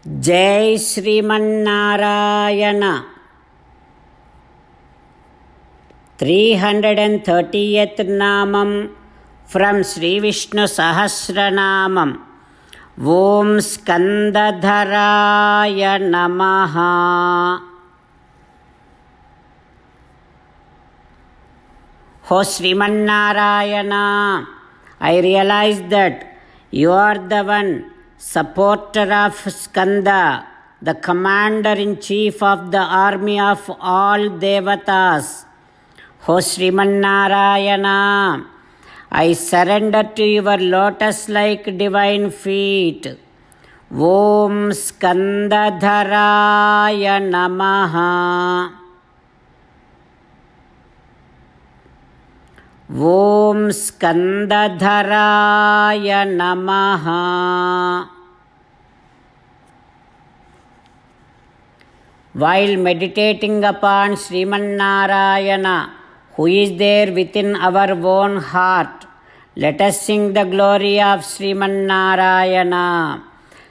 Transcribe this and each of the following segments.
जय Sriman Narayana 330th नामम from Shri Vishnu सहस्रनामम। ओम स्कंदधराय नमः। हो Sriman Narayana, I realize that you are the one supporter of Skanda, the commander-in-chief of the army of all devatas. O Srimannarayana, I surrender to your lotus-like divine feet. Om Skandadharaya Namaha. Om Skandadharaya Namaha. While meditating upon Srimannarayana, who is there within our own heart, let us sing the glory of Srimannarayana.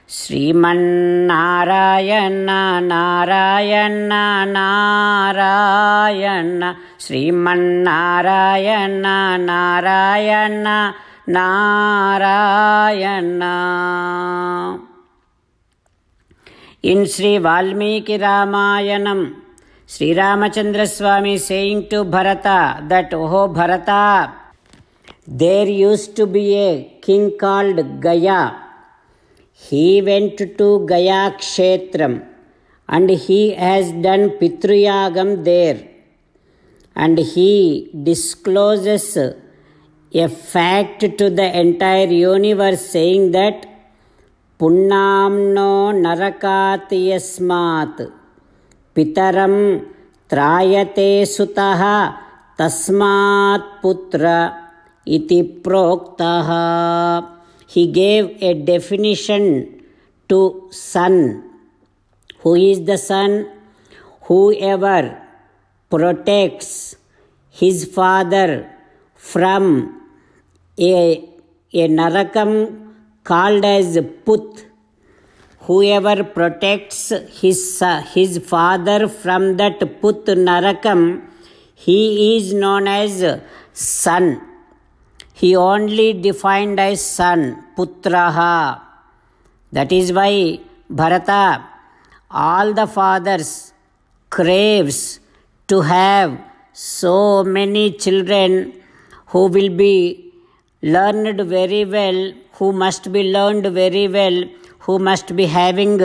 Srimannarayana Narayana Narayana, Srimannarayana Narayana Narayana. In Sri Valmiki Ramayanam, Sri Ramachandra Swami saying to Bharata that, "Oh Bharata, there used to be a king called Gaya. He went to Gaya Kshetram and he has done Pitruyagam there. And he discloses a fact to the entire universe saying that Punnamno Narakati Yasmat Pitaram Trayate Sutaha Tasmat Putra Iti Proktaha." He gave a definition to son. Who is the son? Whoever protects his father from a narakam called as Put. Whoever protects his father from that Put narakam, he is known as son. He only defined as son, putraha. That is why Bharata, all the fathers craves to have so many children who will be learned very well, who must be learned very well, who must be having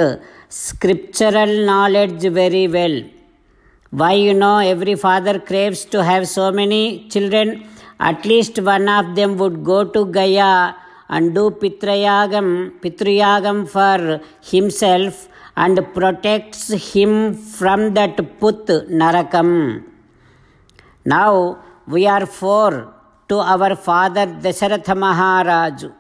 scriptural knowledge very well. Why every father craves to have so many children? At least one of them would go to Gaya and do Pitruyagam for himself and protects him from that Put Narakam. Now we are four to our father Dasharatha Maharaju.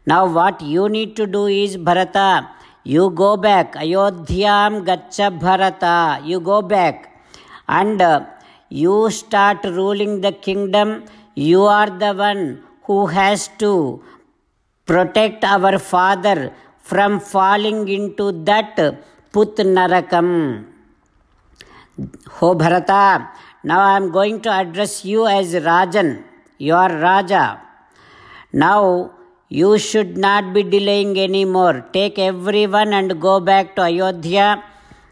Now what you need to do is, Bharata, you go back. Ayodhyam Gacha Bharata. You go back and you start ruling the kingdom. You are the one who has to protect our father from falling into that Put Narakam. Ho Bharata, now I am going to address you as Rajan. You are Raja. Now you should not be delaying anymore. Take everyone and go back to Ayodhya.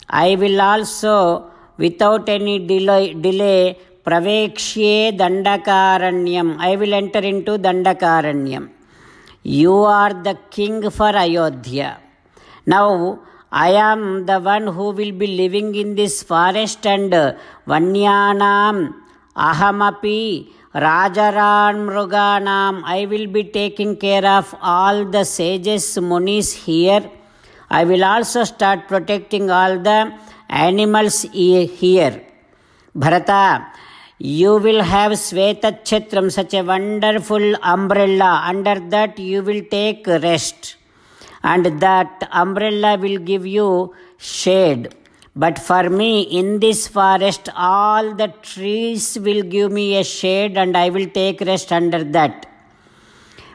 I will also, without any delay, Pravekshye Dandakaranyam. I will enter into Dandakaranyam. You are the king for Ayodhya. Now I am the one who will be living in this forest, and Vanyanam Ahamapi Rajaran Mruganam. I will be taking care of all the sages, munis here. I will also start protecting all the animals here. Bharata, you will have Sveta Chetram, such a wonderful umbrella. Under that you will take rest, and that umbrella will give you shade. But for me, in this forest, all the trees will give me a shade, and I will take rest under that.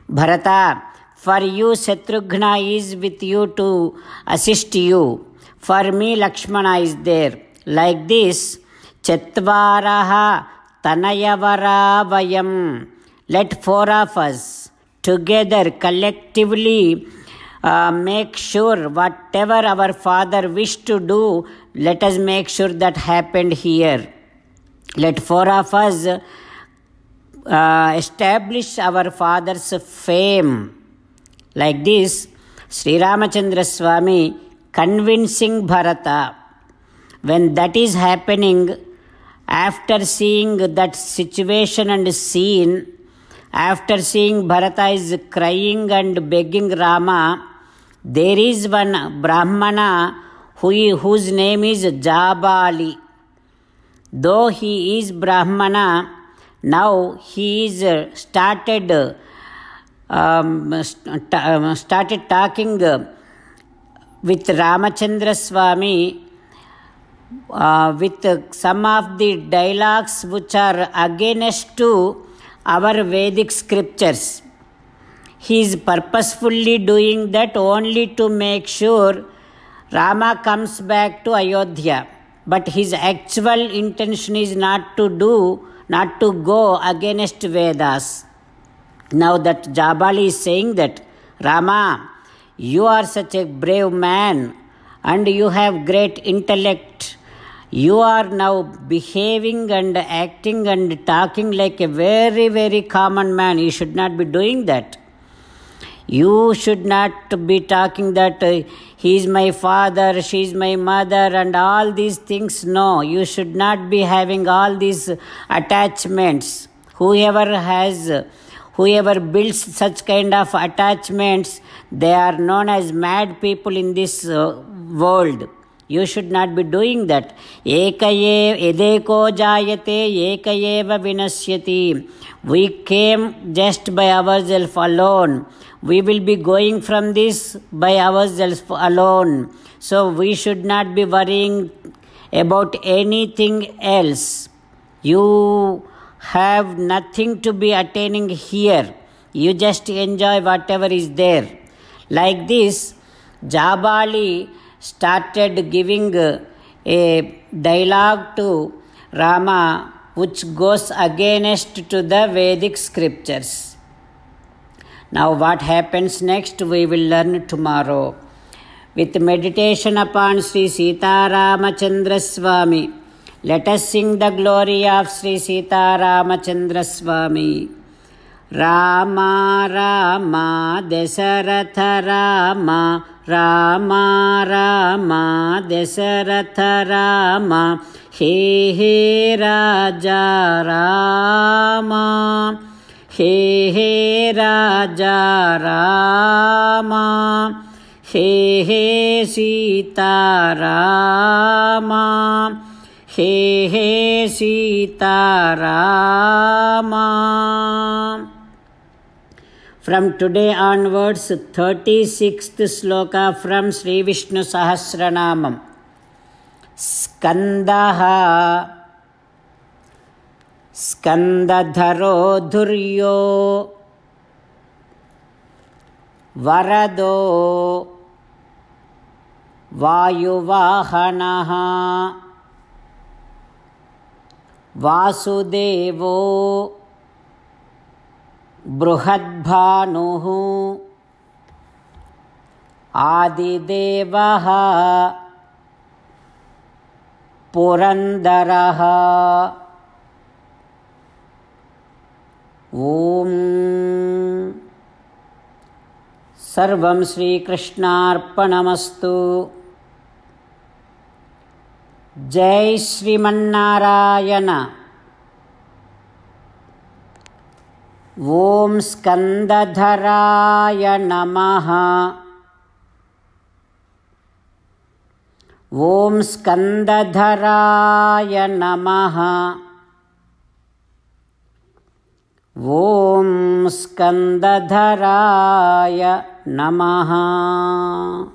Bharata, For you, Shatrughna is with you to assist you. For me, Lakshmana is there. Like this, Chatvaraha Tanayavara Vayam. Let four of us together collectively make sure whatever our father wished to do, let us make sure that happened here. Let four of us establish our father's fame. Like this, Sri Ramachandra Swami convincing Bharata. When that is happening, after seeing that situation and scene, after seeing Bharata is crying and begging Rama, there is one Brahmana whose name is Jabali. Though he is Brahmana, now he is started talking with Ramachandra Swami with some of the dialogues which are against to our Vedic scriptures. He is purposefully doing that only to make sure Rama comes back to Ayodhya. But his actual intention is not to go against Vedas. Now that Jabali is saying that, Rama, you are such a brave man and you have great intellect. You are now behaving and acting and talking like a very, very common man. You should not be doing that. You should not be talking that he is my father, she is my mother and all these things. No, you should not be having all these attachments. Whoever builds such kind of attachments, they are known as mad people in this world. You should not be doing that. Edeko jayate ekayeva vinasyati. We came just by ourselves alone. We will be going from this by ourselves alone. So we should not be worrying about anything else. You have nothing to be attaining here. You just enjoy whatever is there. Like this, Jabali started giving a dialogue to Rama which goes against to the Vedic scriptures. Now what happens next we will learn tomorrow. With meditation upon Sri Sita Ramachandra Swami, let us sing the glory of Sri Sita Ramachandra Swami. Rama Rama Dasaratha Rama, Rama Rama Dasaratha Rama, He He Raja Rama, He He Raja Rama, He He Sita Rama, He He Sita Rama. From today onwards, 36th sloka from Sri Vishnu Sahasranamam. Skandaha Skandadharo Dhuryo Varado Vayuvahanaha Vasudevo Bruhadbhanuhu Adidevaha Purandaraha. Om Sarvam Sri Krishnarpanamastu. Jai Srimannarayana. Om Skandadharaya Namaha. Om Skandadharaya Namaha. Om Skandadharaya Namaha.